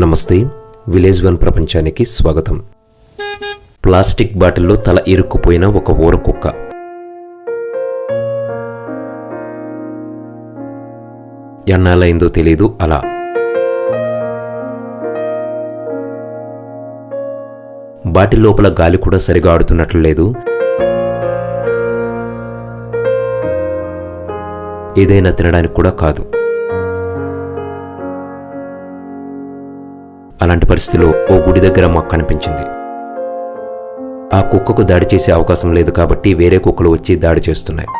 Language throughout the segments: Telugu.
నమస్తే, విలేజ్ వన్ ప్రపంచానికి స్వాగతం. ప్లాస్టిక్ బాటిల్లో తల ఇరుక్కుపోయిన ఒక ఊర కుక్క. ఎన్నాళ్ళైందో తెలీదు. అలా బాటిల్ లోపల గాలి కూడా సరిగా ఆడుతున్నట్లు లేదు. ఏదైనా తినడానికి కూడా కాదు. అలాంటి పరిస్థితిలో ఓ గుడి దగ్గర మాకు కనిపించింది. ఆ కుక్కకు దాడి చేసే అవకాశం లేదు కాబట్టి వేరే కుక్కలు వచ్చి దాడి చేస్తున్నాయి.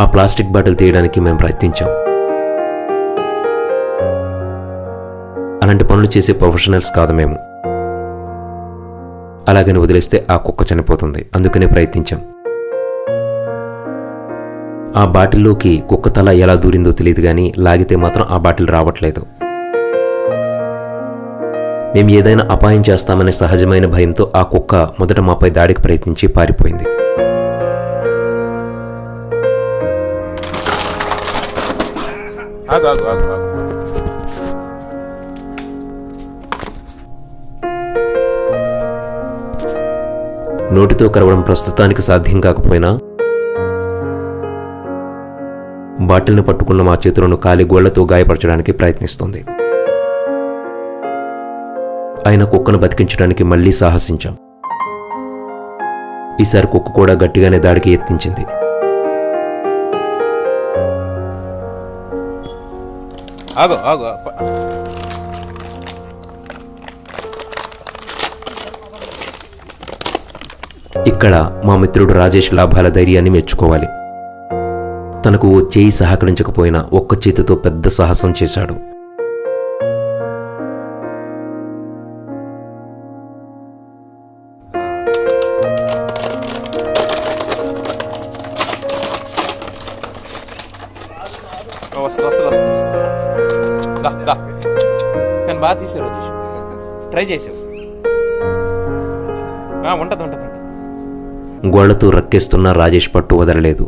ఆ ప్లాస్టిక్ బాటిల్ తీయడానికి మేము ప్రయత్నించాం. అలాంటి పనులు చేసే ప్రొఫెషనల్స్ కాదు మేము. అలాగని వదిలేస్తే ఆ కుక్క చనిపోతుంది. అందుకనే ప్రయత్నించాం. ఆ బాటిల్లోకి కుక్క తల ఎలా దూరిందో తెలియదు కానీ లాగితే మాత్రం ఆ బాటిల్ రావట్లేదు. మేము ఏదైనా అపాయం చేస్తామనే సహజమైన భయంతో ఆ కుక్క మొదట మాపై దాడికి ప్రయత్నించి పారిపోయింది. నోటితో కరవడం ప్రస్తుతానికి సాధ్యం కాకపోయినా బాటిల్ని పట్టుకున్న మా చేతులను కాలి గోళ్లతో గాయపరచడానికి ప్రయత్నిస్తుంది. ఆయన కుక్కను బతికించడానికి మళ్లీ సాహసించాం. ఈసారి కుక్క కూడా గట్టిగానే దాడికి యత్నించింది. ఇక్కడ మా మిత్రుడు రాజేష్ లాభాల ధైర్యాన్ని మెచ్చుకోవాలి. తనకు ఓ చేయి సహకరించకపోయినా ఒక్క చేతితో పెద్ద సాహసం చేశాడు. కానీ బాగా తీసావు రాజేష్, ట్రై చేసావు. ఉంటుంది ఉంటుంది. గోళ్లతో రక్కేస్తున్న రాజేష్ పట్టు వదలలేదు.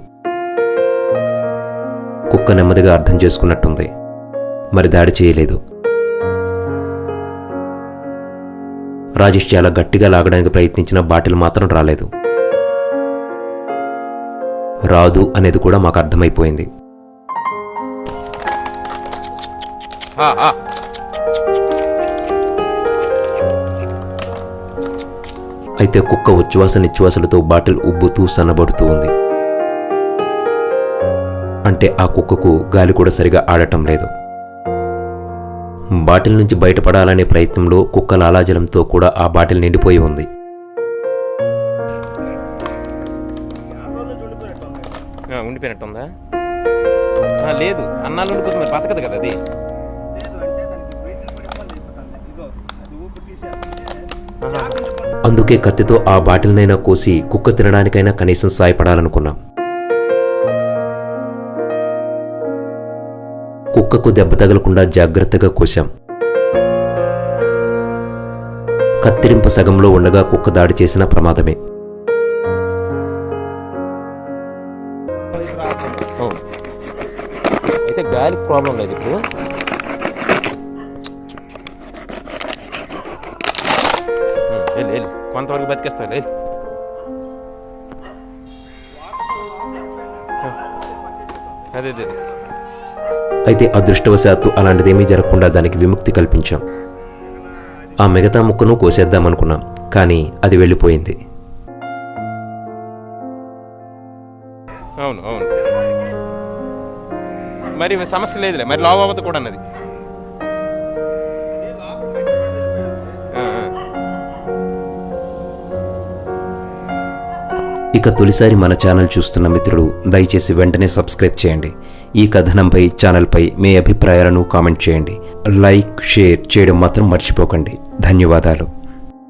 కుక్క నెమ్మదిగా అర్థం చేసుకున్నట్టుంది. మరి దాడి చేయలేదు. రాజేష్ చాలా గట్టిగా లాగడానికి ప్రయత్నించిన బాటిల్ మాత్రం రాలేదు. రాదు అనేది కూడా మాకు అర్థమైపోయింది. అయితే కుక్క ఉచ్ఛ్వాస నిశ్వాసలతో బాటిల్ ఉబ్బుతూ సన్నబడుతూ ఉంది. అంటే ఆ కుక్కకు గాలి కూడా సరిగా ఆడటం లేదు. బాటిల్ నుంచి బయటపడాలనే ప్రయత్నంలో కుక్క లాలాజలంతో కూడా ఆ బాటిల్ నిండిపోయి ఉంది. ఉండిపోయినట్టుందా? లేదు, అన్నాలు ఉండిపోతుంది. మరి బతకదు కదా అది. అందుకే కత్తితో ఆ బాటిల్నైనా కోసి కుక్క తినడానికైనా కనీసం సాయపడాలనుకున్నాం. కుక్కకు దెబ్బ తగలకుండా జాగ్రత్తగా కోశాం. కత్తిరింపు సగంలో ఉండగా కుక్క దాడి చేసిన ప్రమాదమే. అయితే గాలి ప్రాబ్లం లేదు ఇప్పుడు. కొంతవరకు బతికేస్తా. అదే అయితే అదృష్టవశాత్తు అలాంటిదేమీ జరగకుండా దానికి విముక్తి కల్పించాం. ఆ మిగతా ముక్కను కోసేద్దామనుకున్నాం, కానీ అది వెళ్ళిపోయింది. అవును అవును, మరి సమస్య లేదులే. మరి లావు అవ్వదు కూడా అన్నది. ఇక తొలిసారి మన ఛానల్ చూస్తున్న మిత్రులు దయచేసి వెంటనే సబ్స్క్రైబ్ చేయండి. ఈ కథనంపై ఛానల్పై మీ అభిప్రాయాలను కామెంట్ చేయండి. లైక్, షేర్ చేయడం మాత్రం మర్చిపోకండి. ధన్యవాదాలు.